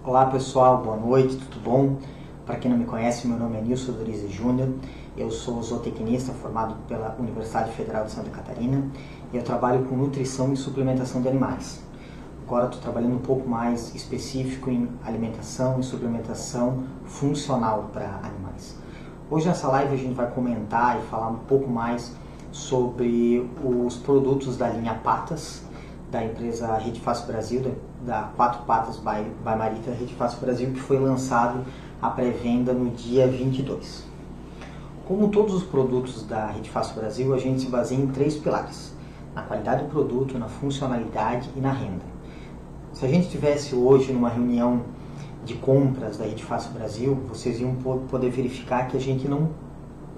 Olá pessoal, boa noite, tudo bom? Para quem não me conhece, meu nome é Nilson Dorize Júnior, eu sou zootecnista formado pela Universidade Federal de Santa Catarina e eu trabalho com nutrição e suplementação de animais. Agora estou trabalhando um pouco mais específico em alimentação e suplementação funcional para animais. Hoje nessa live a gente vai comentar e falar um pouco mais sobre os produtos da linha Patas, da empresa Rede Fácil Brasil, da Quatro Patas by Marita Rede Fácil Brasil, que foi lançado a pré-venda no dia 22. Como todos os produtos da Rede Fácil Brasil, a gente se baseia em 3 pilares: na qualidade do produto, na funcionalidade e na renda. Se a gente estivesse hoje numa reunião de compras da Rede Fácil Brasil, vocês iam poder verificar que a gente não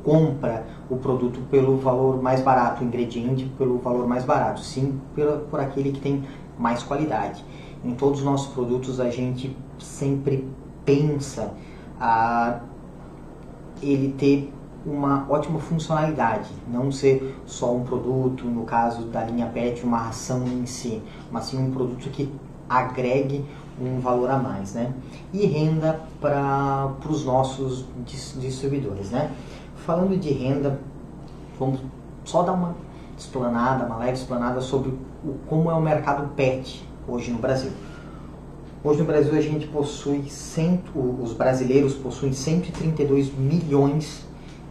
compra o produto pelo valor mais barato, o ingrediente pelo valor mais barato, sim por aquele que tem mais qualidade. Em todos os nossos produtos a gente sempre pensa ele ter uma ótima funcionalidade, não ser só um produto, no caso da linha PET, uma ração em si, mas sim um produto que agregue um valor a mais, né? E renda para os nossos distribuidores, né? Falando de renda, vamos só dar uma leve explanada sobre como é o mercado PET hoje no Brasil. Hoje no Brasil a gente possui, os brasileiros possuem 132 milhões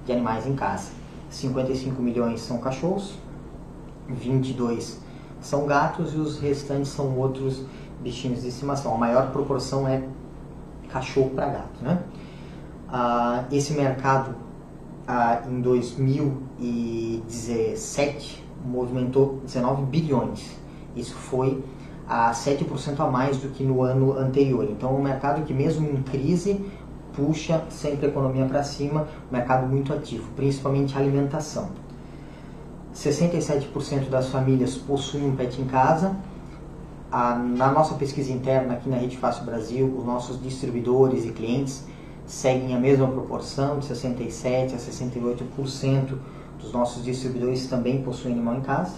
de animais em casa. 55 milhões são cachorros, 22 são gatos e os restantes são outros bichinhos de estimação. A maior proporção é cachorro para gato, né? Esse mercado em 2017 movimentou 19 bilhões. Isso foi 7% a mais do que no ano anterior. Então, é um mercado que, mesmo em crise, puxa sempre a economia para cima, um mercado muito ativo, principalmente a alimentação. 67% das famílias possuem um pet em casa. Na nossa pesquisa interna aqui na Rede Fácil Brasil, os nossos distribuidores e clientes seguem a mesma proporção, de 67% a 68% dos nossos distribuidores também possuem animal em casa.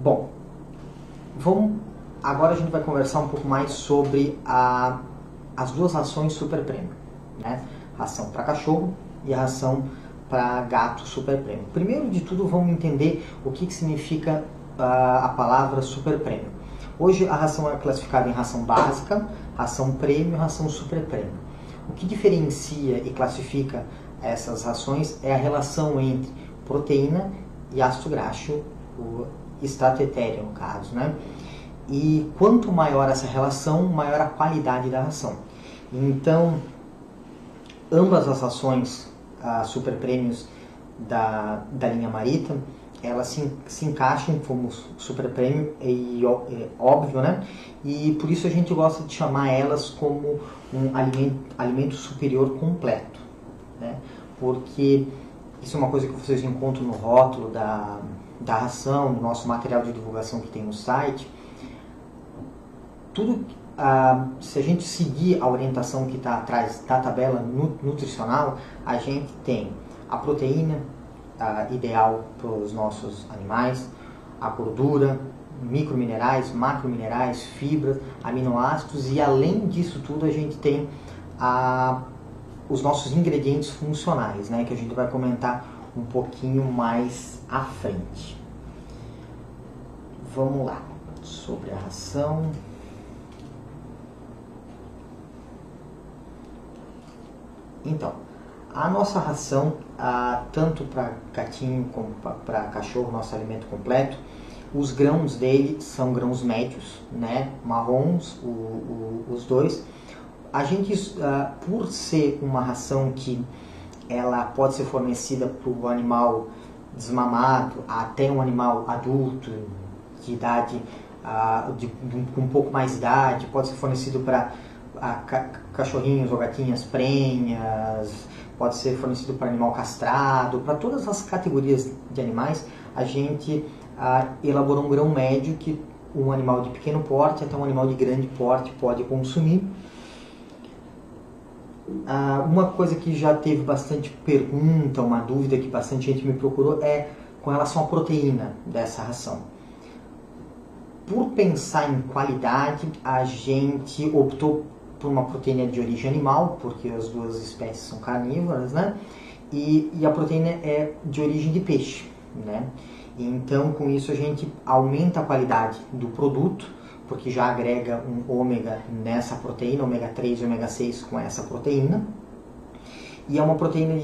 Bom, agora a gente vai conversar um pouco mais sobre as duas rações Super Premium, né? Ração para cachorro e a ração para gato Super Premium. Primeiro de tudo, vamos entender o que significa a palavra Super Premium. Hoje a ração é classificada em ração básica, ração premium e ração super premium. O que diferencia e classifica essas rações é a relação entre proteína e ácido graxo, o extrato etéreo no caso, né? E quanto maior essa relação, maior a qualidade da ração. Então, ambas as rações super premiums da linha Marita, elas se encaixam como super premium, óbvio, né? E por isso a gente gosta de chamar elas como um alimento superior completo, né? Porque isso é uma coisa que vocês encontram no rótulo da ração, no nosso material de divulgação que tem no site. Tudo, se a gente seguir a orientação que está atrás da tabela nutricional, a gente tem a proteína ideal para os nossos animais, a gordura, microminerais, macrominerais, fibras, aminoácidos, e além disso tudo a gente tem os nossos ingredientes funcionais, né, que a gente vai comentar um pouquinho mais à frente. Vamos lá, sobre a ração. Então, a nossa ração, tanto para gatinho como para cachorro, nosso alimento completo, os grãos dele são grãos médios, né? Marrons, os dois. A gente, por ser uma ração que ela pode ser fornecida para o animal desmamado até um animal adulto, de idade, com um pouco mais de idade, pode ser fornecido para cachorrinhos ou gatinhas prenhas, pode ser fornecido para animal castrado, para todas as categorias de animais. A gente elaborou um grão médio que um animal de pequeno porte até um animal de grande porte pode consumir. Uma coisa que já teve bastante pergunta, uma dúvida que bastante gente me procurou é com relação à proteína dessa ração. por pensar em qualidade, a gente optou por uma proteína de origem animal, porque as duas espécies são carnívoras, né? E a proteína é de origem de peixe, né? Então, com isso, a gente aumenta a qualidade do produto, porque já agrega um ômega nessa proteína, ômega 3 e ômega 6 com essa proteína. E é uma proteína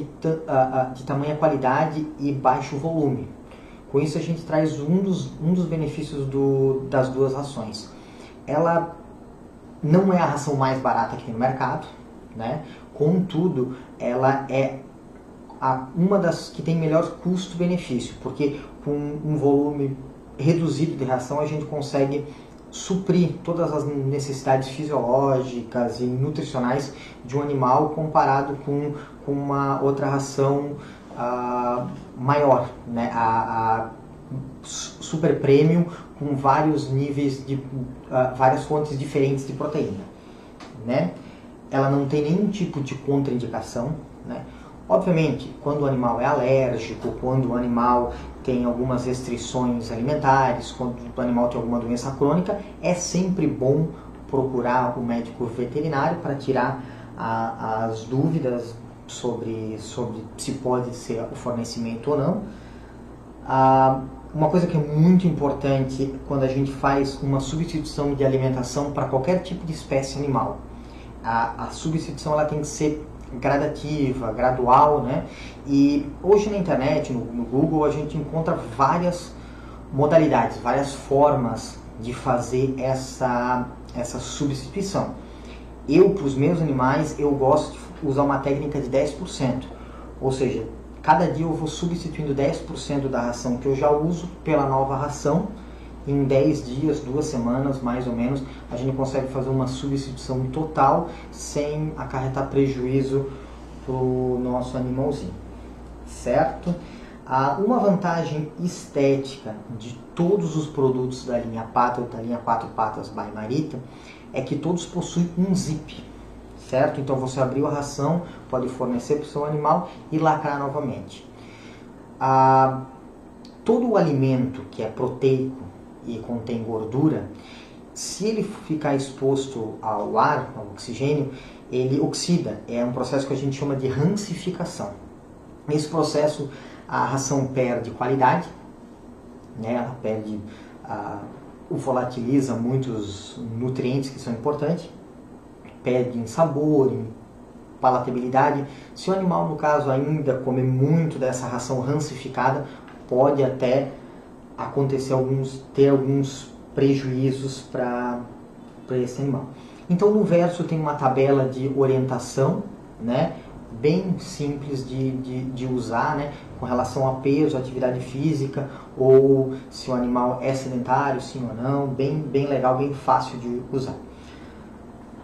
de tamanha qualidade e baixo volume. Com isso, a gente traz um dos benefícios das duas rações. Ela não é a ração mais barata que tem no mercado, né? Contudo, ela é uma das que tem melhor custo-benefício, porque com um volume reduzido de ração a gente consegue suprir todas as necessidades fisiológicas e nutricionais de um animal comparado com uma outra ração maior, né? A super premium, com vários níveis de várias fontes diferentes de proteína, né? Ela não tem nenhum tipo de contraindicação, né? Obviamente, quando o animal é alérgico, quando o animal tem algumas restrições alimentares, quando o animal tem alguma doença crônica, é sempre bom procurar o médico veterinário para tirar as dúvidas sobre se pode ser o fornecimento ou não. Uma coisa que é muito importante quando a gente faz uma substituição de alimentação para qualquer tipo de espécie animal, a substituição ela tem que ser gradativa, gradual, né? E hoje na internet, no Google, a gente encontra várias modalidades, várias formas de fazer essa substituição. Para os meus animais, eu gosto de usar uma técnica de 10%, ou seja, cada dia eu vou substituindo 10% da ração que eu já uso pela nova ração. Em 10 dias, 2 semanas mais ou menos, a gente consegue fazer uma substituição total sem acarretar prejuízo para o nosso animalzinho, certo? Uma vantagem estética de todos os produtos da linha Pata ou da linha 4 Patas by Marita é que todos possuem um zip, certo? Então você abriu a ração, pode fornecer para o seu animal e lacrar novamente. Todo o alimento que é proteico e contém gordura, se ele ficar exposto ao ar, ao oxigênio, ele oxida. É um processo que a gente chama de rancificação. Nesse processo, a ração perde qualidade, né? Ela perde, volatiliza muitos nutrientes que são importantes, perde em sabor, em palatabilidade. Se o animal, no caso, ainda comer muito dessa ração rancificada, pode até ter alguns prejuízos para esse animal. Então no verso tem uma tabela de orientação, né, bem simples de usar, né, com relação a peso, atividade física, ou se o animal é sedentário, sim ou não, bem legal, bem fácil de usar.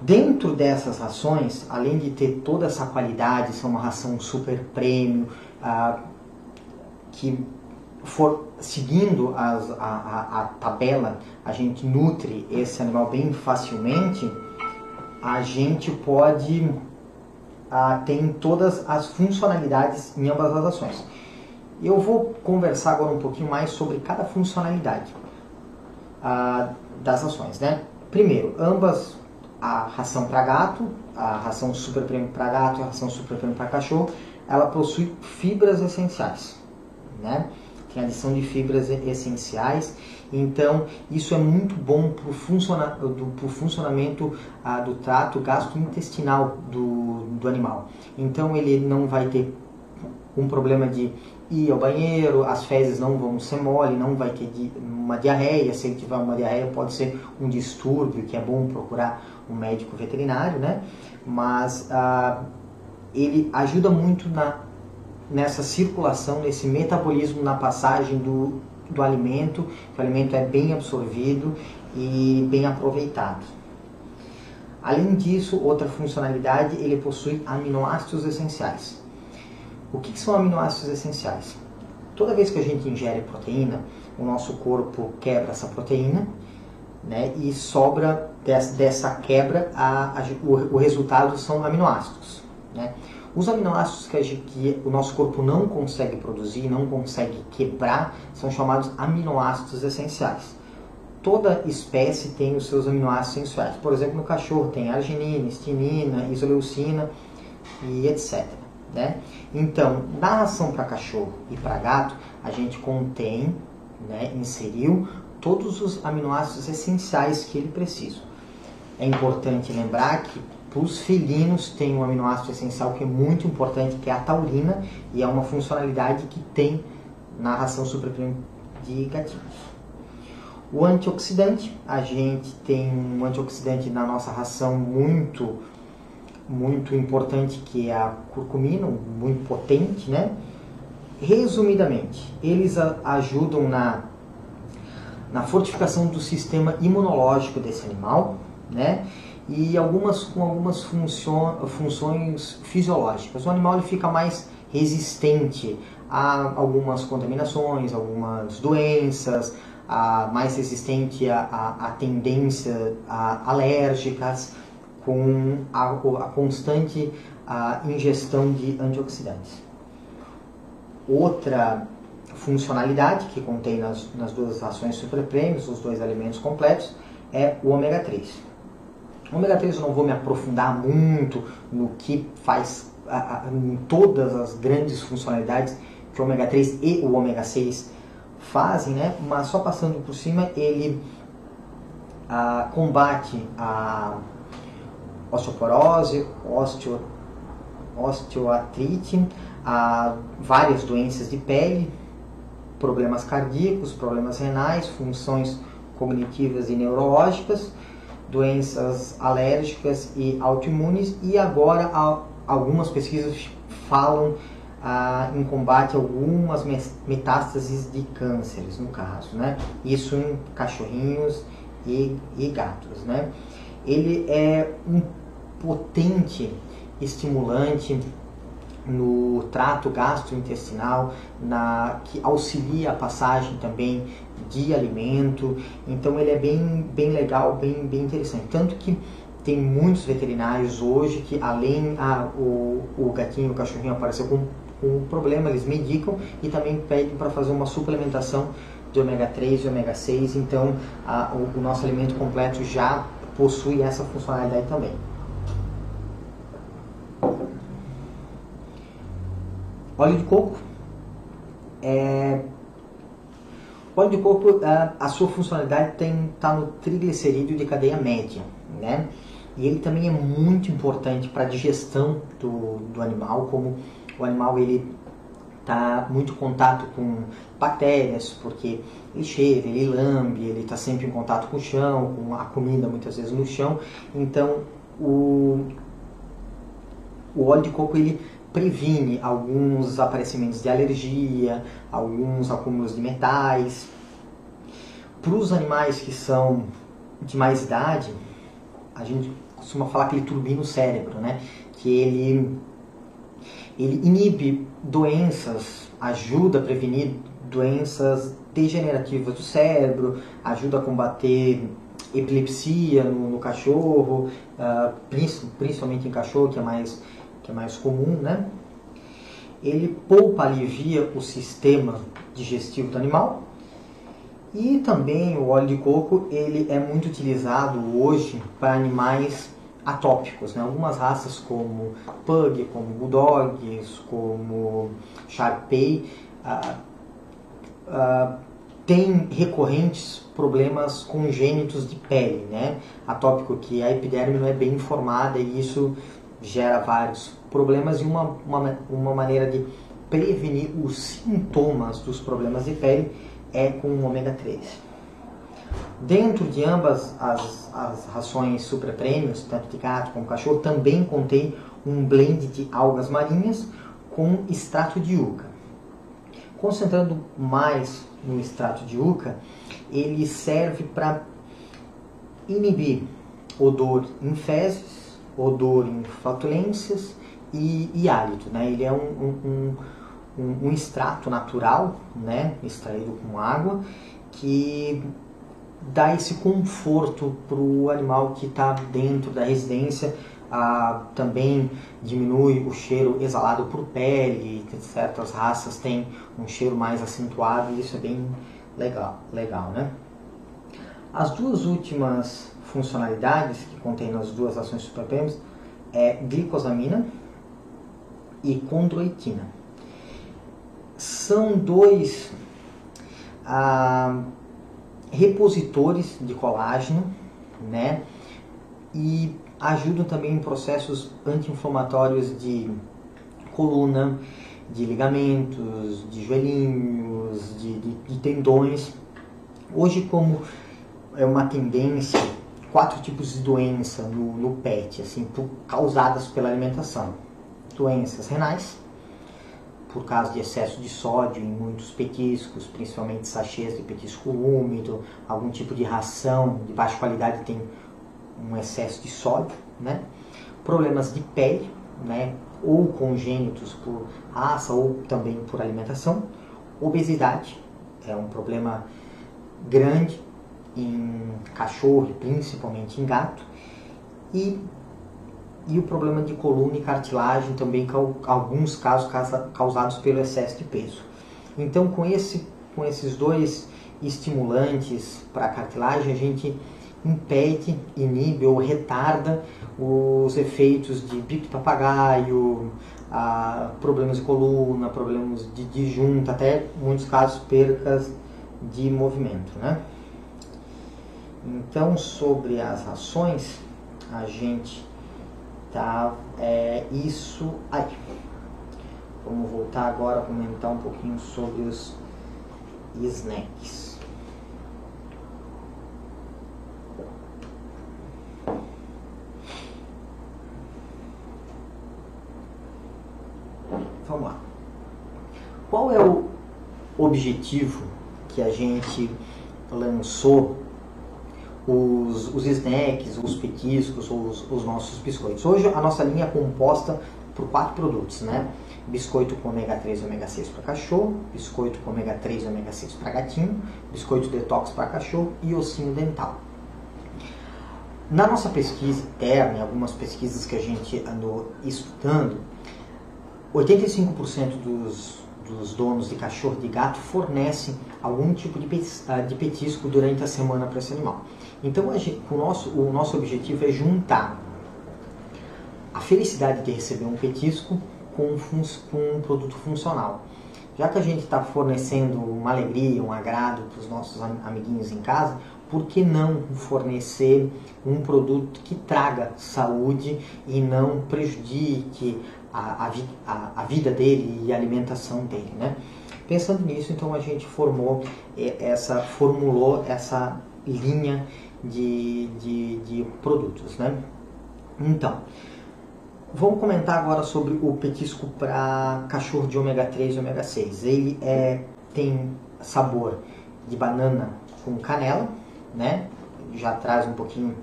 Dentro dessas rações, além de ter toda essa qualidade, são uma ração super premium, que for seguindo a tabela, a gente nutre esse animal bem facilmente, a gente pode ter todas as funcionalidades em ambas as ações. Eu vou conversar agora um pouquinho mais sobre cada funcionalidade das ações, né? Primeiro, ambas, a ração para gato, a ração super premium para gato e a ração super premium para cachorro, ela possui fibras essenciais, né? Tem adição de fibras essenciais, então isso é muito bom para o funcionamento do trato gastrointestinal do animal. Então ele não vai ter um problema de ir ao banheiro, as fezes não vão ser mole, não vai ter uma diarreia. Se ele tiver uma diarreia, pode ser um distúrbio, que é bom procurar um médico veterinário, né? Mas ele ajuda muito nessa circulação, nesse metabolismo, na passagem do alimento, que o alimento é bem absorvido e bem aproveitado. Além disso, outra funcionalidade, ele possui aminoácidos essenciais. O que são aminoácidos essenciais? Toda vez que a gente ingere proteína, o nosso corpo quebra essa proteína, né, e sobra dessa quebra, o resultado são aminoácidos, né? Os aminoácidos que o nosso corpo não consegue produzir, não consegue quebrar, são chamados aminoácidos essenciais. toda espécie tem os seus aminoácidos essenciais. Por exemplo, no cachorro tem arginina, histamina, isoleucina e etc. Né? Então, na ração para cachorro e para gato, a gente contém, né, inseriu todos os aminoácidos essenciais que ele precisa. É importante lembrar que para os felinos tem um aminoácido essencial que é muito importante, que é a taurina, e é uma funcionalidade que tem na ração supraprenha de gatinhos. O antioxidante, a gente tem um antioxidante na nossa ração muito importante, que é a curcumina, muito potente, né? Resumidamente, eles ajudam na fortificação do sistema imunológico desse animal, né? E com algumas funções fisiológicas. O animal ele fica mais resistente a algumas contaminações, algumas doenças, mais resistente a tendência alérgicas, com a constante ingestão de antioxidantes. Outra funcionalidade que contém nas duas rações supraprenhas, os dois alimentos completos, é o ômega 3. O ômega 3 eu não vou me aprofundar muito no que faz em todas as grandes funcionalidades que o ômega 3 e o ômega 6 fazem, né? Mas só passando por cima, ele combate a osteoporose, osteoartrite, várias doenças de pele, problemas cardíacos, problemas renais, funções cognitivas e neurológicas, doenças alérgicas e autoimunes, e agora algumas pesquisas falam em combate a algumas metástases de cânceres, no caso, né? Isso em cachorrinhos e gatos, né? Ele é um potente estimulante no trato gastrointestinal, que auxilia a passagem também de alimento. Então ele é bem legal, bem interessante. Tanto que tem muitos veterinários hoje que, além o gatinho, o cachorrinho apareceu com um problema, eles medicam e também pedem para fazer uma suplementação de ômega 3 e ômega 6. Então o nosso alimento completo já possui essa funcionalidade também. Óleo de coco. O óleo de coco, a sua funcionalidade está no triglicerídeo de cadeia média, né? E ele também é muito importante para a digestão do animal, como o animal ele está muito em contato com bactérias, porque ele cheira, ele lambe, ele está sempre em contato com o chão, com a comida muitas vezes no chão. Então o óleo de coco ele previne alguns aparecimentos de alergia, alguns acúmulos de metais. Para os animais que são de mais idade, a gente costuma falar que ele turbina o cérebro, né? Que ele inibe doenças, ajuda a prevenir doenças degenerativas do cérebro, ajuda a combater epilepsia no cachorro, principalmente em cachorro, que é mais comum, né? Ele alivia o sistema digestivo do animal. E também o óleo de coco ele é muito utilizado hoje para animais atópicos, né? Algumas raças como Pug, como Bulldogs, como Shar-Pei têm recorrentes problemas congênitos de pele, né? Atópico, que a epiderme não é bem formada e isso gera vários problemas, e uma maneira de prevenir os sintomas dos problemas de pele é com o ômega 3. Dentro de ambas as rações supraprenhos, tanto de gato como cachorro, também contém um blend de algas marinhas com extrato de yucca. Concentrando mais no extrato de yucca, ele serve para inibir odor em fezes, odor em flatulências e hálito, né? Ele é um extrato natural, né? Extraído com água, que dá esse conforto para o animal que está dentro da residência. Também diminui o cheiro exalado por pele. Certas raças têm um cheiro mais acentuado e isso é bem legal, né? As duas últimas funcionalidades que contém nas duas ações super-PEMs é glicosamina e condroitina. São dois repositores de colágeno, né? E ajudam também em processos anti-inflamatórios de coluna, de ligamentos, de joelhinhos, de tendões. Hoje, como é uma tendência, 4 tipos de doença no PET, assim, causadas pela alimentação. Doenças renais, por causa de excesso de sódio em muitos petiscos, principalmente sachês de petisco úmido, algum tipo de ração de baixa qualidade tem um excesso de sódio, né? Problemas de pele, né? Ou congênitos por raça ou também por alimentação. Obesidade é um problema grande em cachorro e principalmente em gato. E o problema de coluna e cartilagem também, alguns casos causados pelo excesso de peso. Então, com esses dois estimulantes para a cartilagem, a gente impede, inibe ou retarda os efeitos de bico de papagaio, problemas de coluna, problemas de junta, até em muitos casos percas de movimento, né? Então, sobre as ações, a gente tá isso aí. Vamos voltar agora a comentar um pouquinho sobre os snacks. Vamos lá. Qual é o objetivo que a gente lançou os snacks, os petiscos, os nossos biscoitos? Hoje a nossa linha é composta por 4 produtos, né? Biscoito com ômega 3 e ômega 6 para cachorro, biscoito com ômega 3 e ômega 6 para gatinho, biscoito detox para cachorro e ossinho dental. Na nossa pesquisa interna, em algumas pesquisas que a gente andou estudando, 85% dos donos de cachorro e de gato fornecem algum tipo de petisco durante a semana para esse animal. Então, o nosso objetivo é juntar a felicidade de receber um petisco com um produto funcional. Já que a gente está fornecendo uma alegria, um agrado para os nossos amiguinhos em casa, por que não fornecer um produto que traga saúde e não prejudique a vida dele e a alimentação dele, né? Pensando nisso, então a gente formulou essa linha de produtos, né? Então, vamos comentar agora sobre o petisco para cachorro de ômega 3 e ômega 6. Ele tem sabor de banana com canela, né? Já traz um pouquinho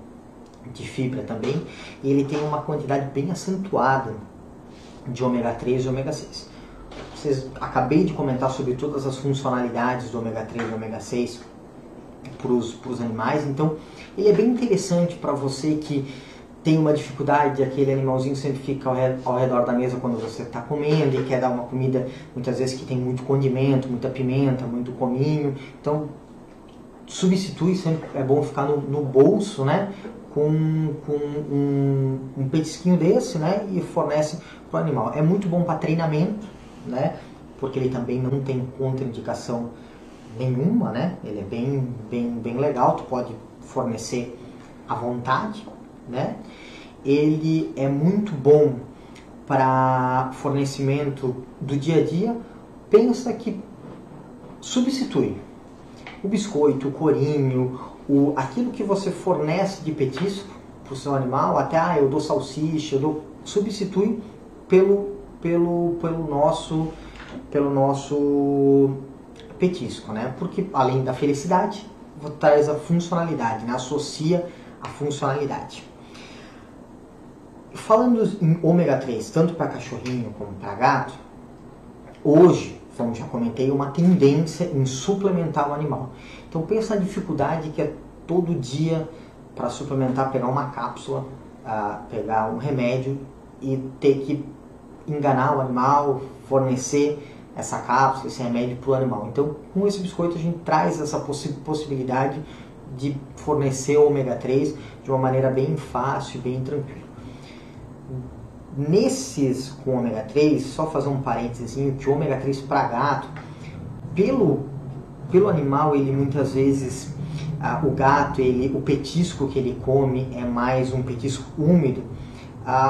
de fibra também. E ele tem uma quantidade bem acentuada de ômega 3 e ômega 6. Acabei de comentar sobre todas as funcionalidades do ômega 3 e ômega 6 para os animais. Então, ele é bem interessante para você que tem uma dificuldade, aquele animalzinho sempre fica ao redor da mesa quando você está comendo e quer dar uma comida, muitas vezes que tem muito condimento, muita pimenta, muito cominho. Então, substitui, sempre é bom ficar no bolso, né? Com um petisquinho desse, né? E fornece para o animal. É muito bom para treinamento, né? Porque ele também não tem contraindicação nenhuma, né? Ele é bem legal, tu pode fornecer à vontade, né? Ele é muito bom para fornecimento do dia a dia. Pensa que substitui o biscoito, o corinho, aquilo que você fornece de petisco para o seu animal, até eu dou salsicha, substitui pelo nosso petisco, né? Porque além da felicidade, traz a funcionalidade, né? Associa a funcionalidade. Falando em ômega 3, tanto para cachorrinho como para gato, hoje, como já comentei, uma tendência em suplementar o animal. Então pensa na dificuldade que é todo dia para suplementar, pegar uma cápsula, pegar um remédio e ter que enganar o animal, fornecer essa cápsula, esse remédio para o animal. Então com esse biscoito a gente traz essa possibilidade de fornecer o ômega 3 de uma maneira bem fácil e bem tranquila. Nesses com ômega 3, só fazer um parênteses, que o ômega 3 para gato, pelo animal, ele muitas vezes, o gato, o petisco que ele come é mais um petisco úmido,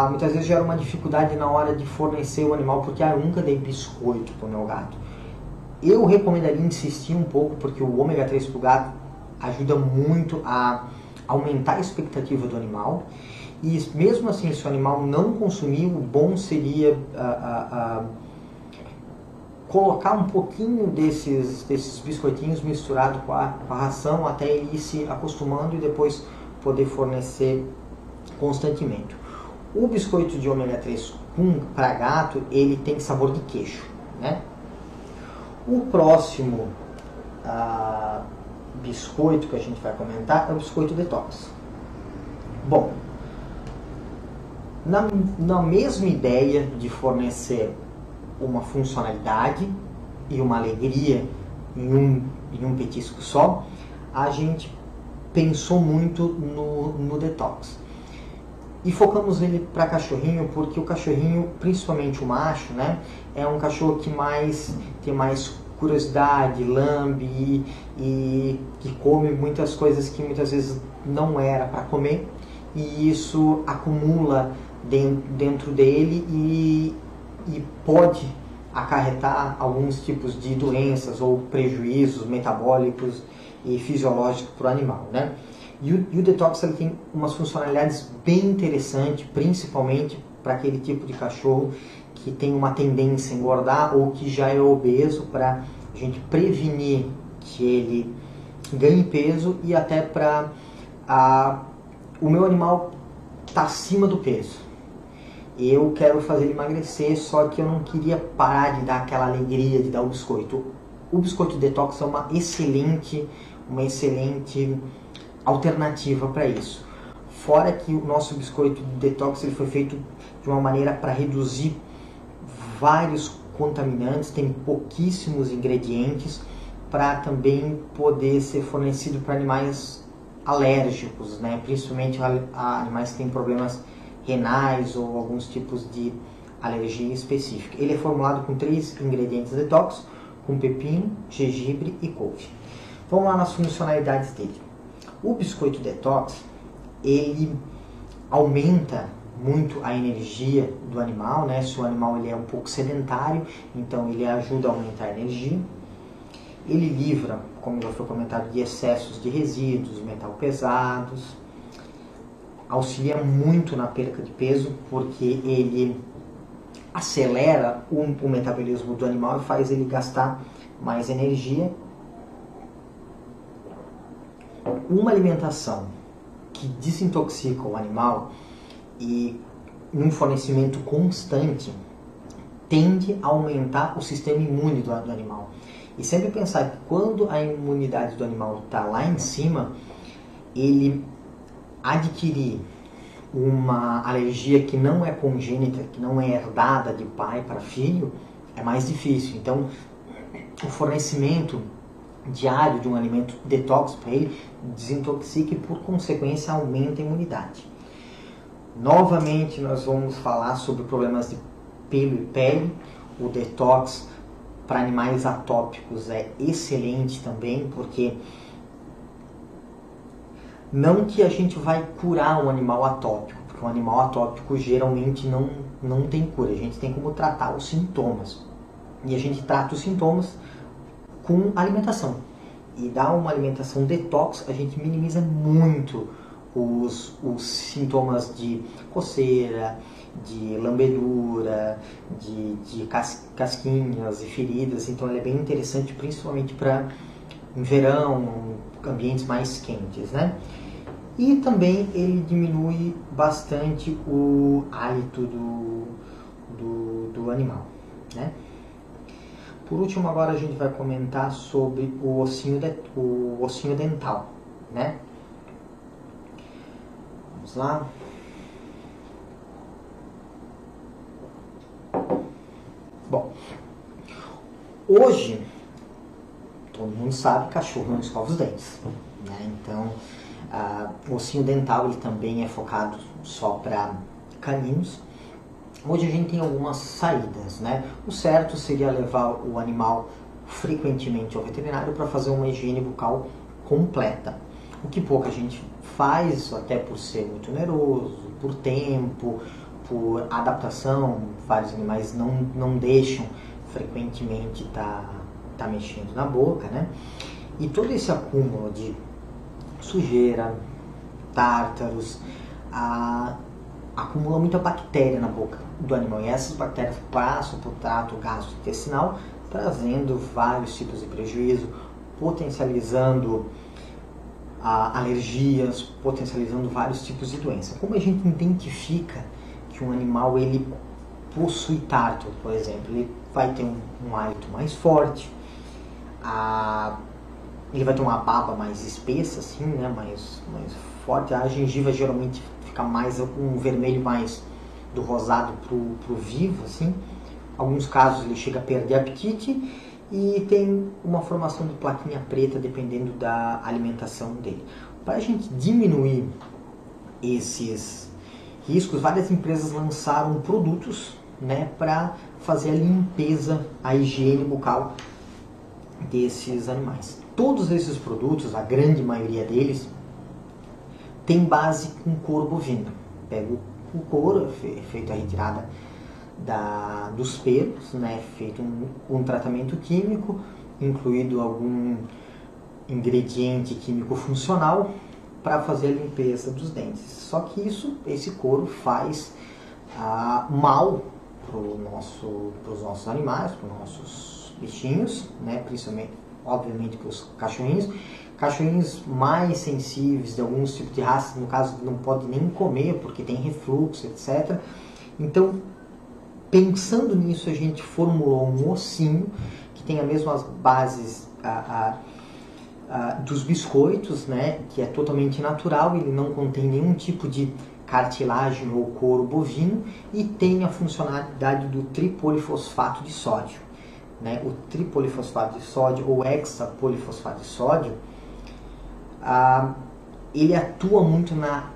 muitas vezes gera uma dificuldade na hora de fornecer o animal, porque eu nunca dei biscoito para o meu gato. Eu recomendaria insistir um pouco, porque o ômega 3 para o gato ajuda muito a aumentar a expectativa do animal. E mesmo assim, se o animal não consumir, o bom seria colocar um pouquinho desses biscoitinhos misturado com a ração até ele ir se acostumando e depois poder fornecer constantemente. O biscoito de ômega 3 para gato, ele tem sabor de queijo, né? O próximo biscoito que a gente vai comentar é o biscoito detox. Bom, na mesma ideia de fornecer uma funcionalidade e uma alegria em um petisco só, a gente pensou muito no detox. E focamos ele para cachorrinho, porque o cachorrinho, principalmente o macho, né, é um cachorro que tem mais curiosidade, lambe e que come muitas coisas que muitas vezes não era para comer, e isso acumula dentro dele e pode acarretar alguns tipos de doenças ou prejuízos metabólicos e fisiológicos para o animal, né? E o detox ele tem umas funcionalidades bem interessantes, principalmente para aquele tipo de cachorro que tem uma tendência a engordar ou que já é obeso, para a gente prevenir que ele ganhe peso, e até para o meu animal tá acima do peso. Eu quero fazer ele emagrecer, só que eu não queria parar de dar aquela alegria de dar o biscoito. O biscoito detox é uma excelente alternativa para isso. Fora que o nosso biscoito detox ele foi feito de uma maneira para reduzir vários contaminantes, tem pouquíssimos ingredientes, para também poder ser fornecido para animais alérgicos, né? Principalmente animais que têm problemas renais ou alguns tipos de alergia específica. Ele é formulado com 3 ingredientes detox, com pepino, gengibre e couve. Vamos lá nas funcionalidades dele. O biscoito detox, ele aumenta muito a energia do animal, né? Se o animal ele é um pouco sedentário, então ele ajuda a aumentar a energia. Ele livra, como já foi comentado, de excessos de resíduos, metal pesados. Auxilia muito na perca de peso, porque ele acelera o metabolismo do animal e faz ele gastar mais energia. Uma alimentação que desintoxica o animal e um fornecimento constante tende a aumentar o sistema imune do animal. E sempre pensar que quando a imunidade do animal está lá em cima, ele adquirir uma alergia que não é congênita, que não é herdada de pai para filho, é mais difícil. Então, o fornecimento diário de um alimento detox para ele desintoxica e, por consequência, aumenta a imunidade. Novamente, nós vamos falar sobre problemas de pelo e pele. O detox para animais atópicos é excelente também, porque não que a gente vai curar um animal atópico, porque um animal atópico geralmente não tem cura. A gente tem como tratar os sintomas. E a gente trata os sintomas com alimentação. E dá uma alimentação detox, a gente minimiza muito os sintomas de coceira, de lambedura, de casquinhas e feridas. Então ele é bem interessante, principalmente para em verão, ambientes mais quentes, né? E também ele diminui bastante o hálito do animal, né? Por último, agora a gente vai comentar sobre o ossinho dental, né? Vamos lá. Bom, hoje todo mundo sabe que cachorro não escova os dentes. né? Então, o ossinho dental ele também é focado só para caninos. Hoje a gente tem algumas saídas, né? O certo seria levar o animal frequentemente ao veterinário para fazer uma higiene bucal completa. O que pouca gente faz, até por ser muito oneroso, por tempo, por adaptação. Vários animais não deixam frequentemente tá mexendo na boca, né? E todo esse acúmulo de sujeira, tártaros, acumula muita bactéria na boca do animal. E essas bactérias passam para o trato gastrointestinal, trazendo vários tipos de prejuízo, potencializando alergias, potencializando vários tipos de doença. Como a gente identifica que um animal ele possui tártaro, por exemplo? Ele vai ter um hálito mais forte, ele vai ter uma baba mais espessa, assim, né? mais forte. A gengiva geralmente fica mais um vermelho mais do rosado pro vivo, assim. Em alguns casos ele chega a perder apetite e tem uma formação de plaquinha preta dependendo da alimentação dele. Para a gente diminuir esses riscos, várias empresas lançaram produtos, né, para fazer a limpeza, a higiene bucal desses animais. Todos esses produtos, a grande maioria deles, tem base com couro bovino. Pega o couro, é feita a retirada dos pelos, né, feito um tratamento químico, incluído algum ingrediente químico funcional para fazer a limpeza dos dentes. Só que esse couro faz mal para os nossos animais, para os nossos bichinhos, né, principalmente, obviamente, para os cachorrinhos. Cachorrinhos mais sensíveis de alguns tipos de raças, no caso, não pode nem comer porque tem refluxo, etc. Então, pensando nisso, a gente formulou um ossinho que tem as mesmas bases dos biscoitos, né, que é totalmente natural, ele não contém nenhum tipo de cartilagem ou couro bovino e tem a funcionalidade do tripolifosfato de sódio, né? O tripolifosfato de sódio ou hexapolifosfato de sódio, ele atua muito na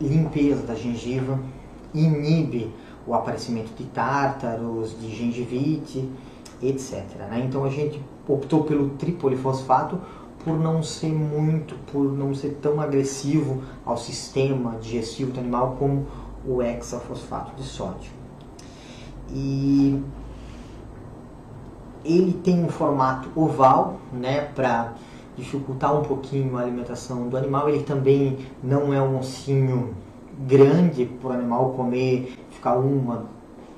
limpeza da gengiva, inibe o aparecimento de tártaros, de gengivite, etc, né? Então a gente optou pelo tripolifosfato por não ser tão agressivo ao sistema digestivo do animal como o hexafosfato de sódio. E ele tem um formato oval, né, para dificultar um pouquinho a alimentação do animal. Ele também não é um ossinho grande para o animal comer, ficar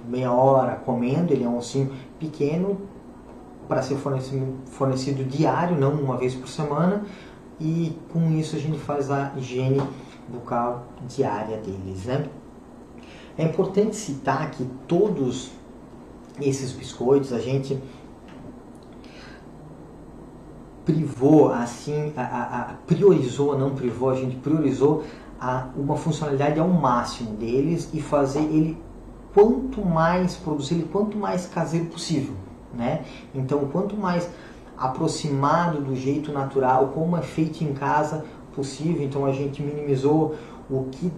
meia hora comendo. Ele é um ossinho pequeno para ser fornecido diário, não uma vez por semana, e com isso a gente faz a higiene bucal diária deles, né? É importante citar que todos esses biscoitos a gente priorizou uma funcionalidade ao máximo deles e fazer ele produzir ele quanto mais caseiro possível, né? Então, quanto mais aproximado do jeito natural, como é feito em casa possível. Então, a gente minimizou o que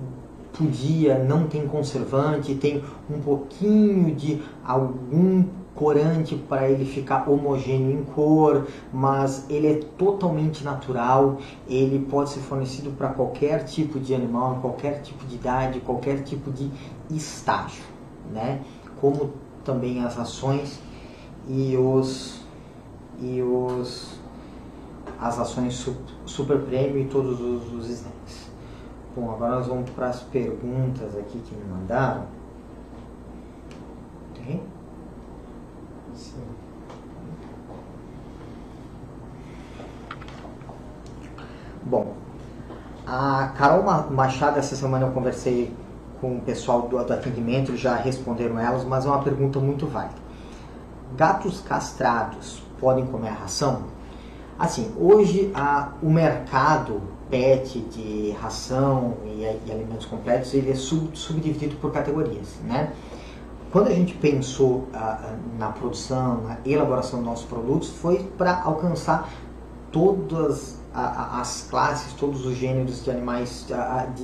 podia, não tem conservante, tem um pouquinho de algum corante para ele ficar homogêneo em cor, mas ele é totalmente natural. Ele pode ser fornecido para qualquer tipo de animal, qualquer tipo de idade, qualquer tipo de estágio, né? Como também as rações as ações super premium e todos os snacks. Bom, agora nós vamos para as perguntas aqui que me mandaram. Tem? Sim. Bom, a Carol Machado, essa semana eu conversei com o pessoal do atendimento, eles já responderam elas, mas é uma pergunta muito válida. Gatos castrados podem comer a ração? Assim, hoje o mercado pet de ração e alimentos completos, ele é subdividido por categorias, né? Quando a gente pensou na produção, na elaboração dos nossos produtos, foi para alcançar todas as classes, todos os gêneros de animais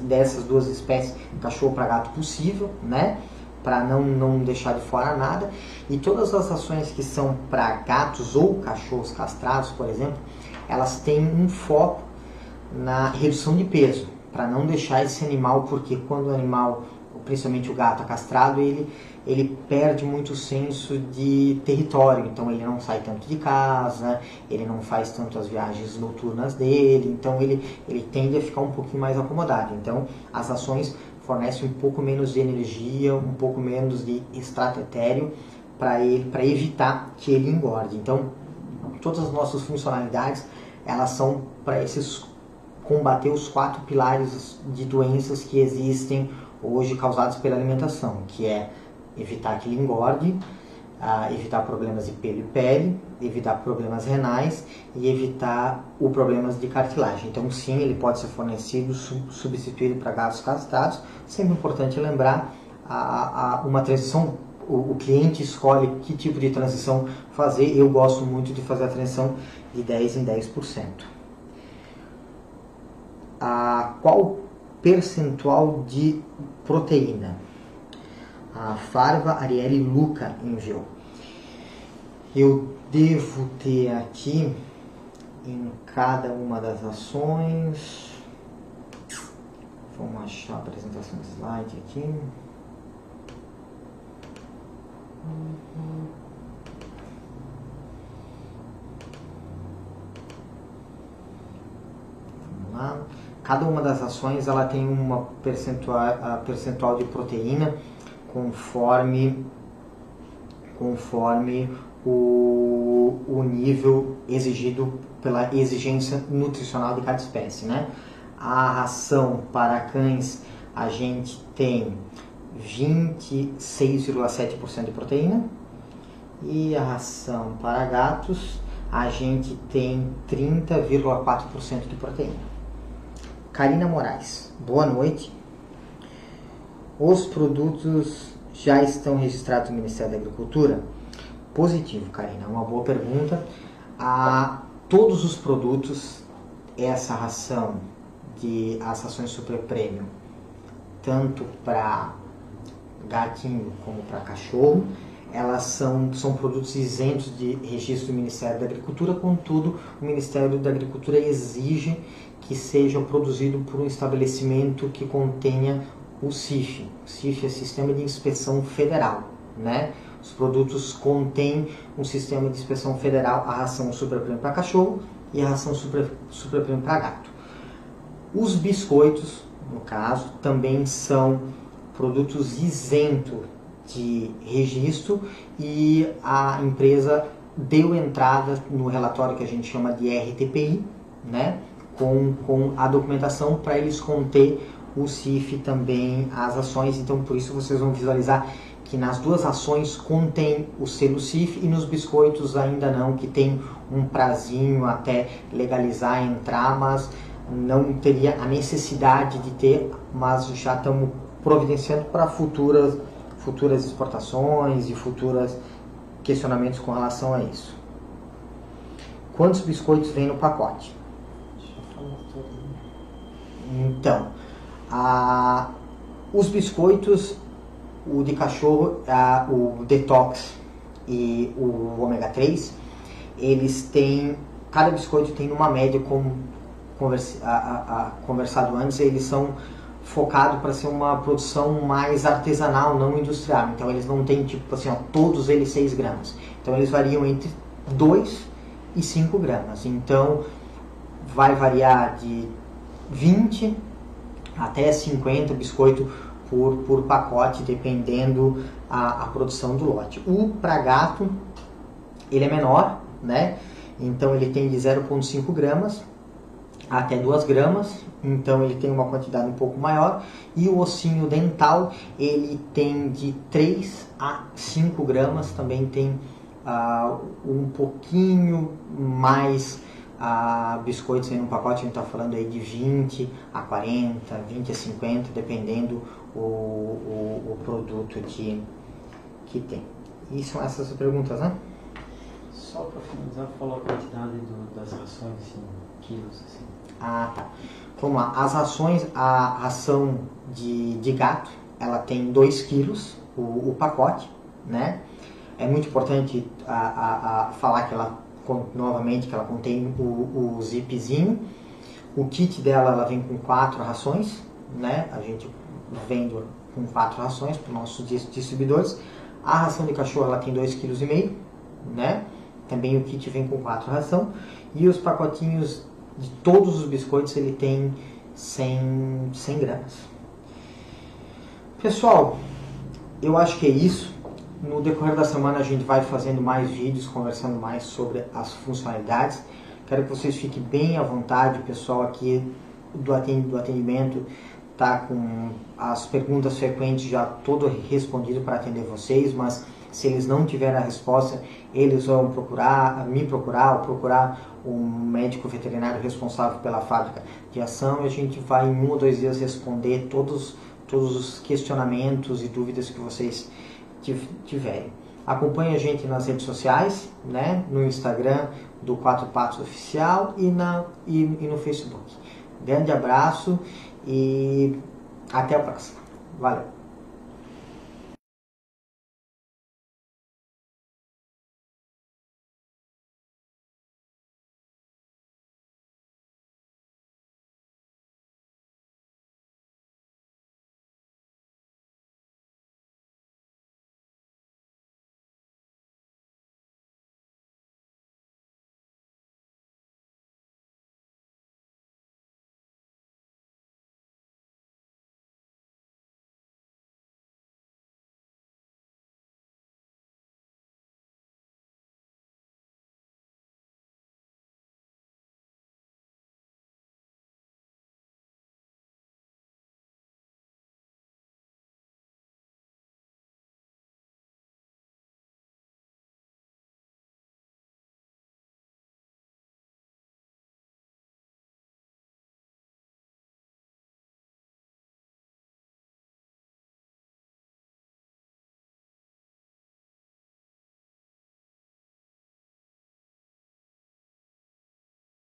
dessas duas espécies, cachorro para gato, possível, né? Para não deixar de fora nada. E todas as ações que são para gatos ou cachorros castrados, por exemplo, elas têm um foco na redução de peso, para não deixar esse animal, porque quando o animal, principalmente o gato, é castrado, ele perde muito o senso de território, então ele não sai tanto de casa, ele não faz tanto as viagens noturnas dele, então ele tende a ficar um pouquinho mais acomodado. Então as ações fornecem um pouco menos de energia, um pouco menos de extrato etéreo para evitar que ele engorde. Então todas as nossas funcionalidades, elas são para combater os 4 pilares de doenças que existem hoje causadas pela alimentação, que é evitar que ele engorde, evitar problemas de pelo e pele, evitar problemas renais e evitar os problemas de cartilagem. Então sim, ele pode ser fornecido, substituído para gatos castrados. Sempre importante lembrar uma transição, o cliente escolhe que tipo de transição fazer. Eu gosto muito de fazer a transição de 10 em 10%. Qual percentual de proteína? A Farva Arielle Luca enviou. Eu devo ter aqui em cada uma das ações. Vamos achar a apresentação do slide aqui. Vamos lá. Cada uma das ações ela tem uma percentual de proteína conforme o nível exigido pela exigência nutricional de cada espécie, né? A ração para cães a gente tem 26,7% de proteína e a ração para gatos a gente tem 30,4% de proteína. Karina Moraes, boa noite. Os produtos já estão registrados no Ministério da Agricultura? Positivo, Karina, uma boa pergunta. Todos os produtos, essa ração as rações super premium, tanto para gatinho como para cachorro, elas são produtos isentos de registro do Ministério da Agricultura. Contudo, o Ministério da Agricultura exige que seja produzido por um estabelecimento que contenha o CIF. O CIF é Sistema de Inspeção Federal, né? Os produtos contêm um sistema de inspeção federal, a ração super premium para cachorro e a ração super premium para gato. Os biscoitos, no caso, também são produtos isentos de registro e a empresa deu entrada no relatório que a gente chama de RTPI, né? Com a documentação para eles conter o CIF também, as ações. Então por isso vocês vão visualizar que nas duas ações contém o selo CIF e nos biscoitos ainda não, que tem um prazinho até legalizar, entrar, mas não teria a necessidade de ter, mas já estamos providenciando para futuras exportações e futuros questionamentos com relação a isso. Quantos biscoitos vem no pacote? Então, os biscoitos, o de cachorro, o Detox e o Ômega 3, eles têm, cada biscoito tem uma média, como conversado antes, eles são focados para ser uma produção mais artesanal, não industrial. Então eles não têm tipo assim, todos eles 6 gramas. Então eles variam entre 2 e 5 gramas. Então vai variar de 20 até 50 biscoito por pacote, dependendo a produção do lote. O para gato, ele é menor, né? Então ele tem de 0,5 gramas até 2 gramas, então ele tem uma quantidade um pouco maior. E o ossinho dental, ele tem de 3 a 5 gramas, também tem um pouquinho mais biscoitos aí no pacote. A gente está falando aí de 20 a 40, 20 a 50, dependendo o produto que tem. E são essas as perguntas, né? Só para finalizar, falar a quantidade das rações em quilos. Assim. Ah, tá. Vamos lá. As rações, a ração de gato, ela tem 2 quilos, o pacote, né? É muito importante falar que ela, novamente, que ela contém o zipzinho. O kit dela, ela vem com 4 rações, né? A gente vende com 4 rações para os nossos distribuidores. A ração de cachorro, ela tem 2,5 kg, né? Também o kit vem com 4 rações. E os pacotinhos de todos os biscoitos, ele tem 100 gramas. Pessoal, eu acho que é isso. No decorrer da semana a gente vai fazendo mais vídeos, conversando mais sobre as funcionalidades. Quero que vocês fiquem bem à vontade, o pessoal aqui do atendimento está com as perguntas frequentes já todo respondido para atender vocês, mas se eles não tiverem a resposta, eles vão me procurar ou procurar um médico veterinário responsável pela fábrica de ação, e a gente vai em 1 ou 2 dias responder todos os questionamentos e dúvidas que vocês tiverem. Acompanhe a gente nas redes sociais, né? No Instagram do Quatro Patos Oficial e no Facebook. Grande abraço e até a próxima. Valeu!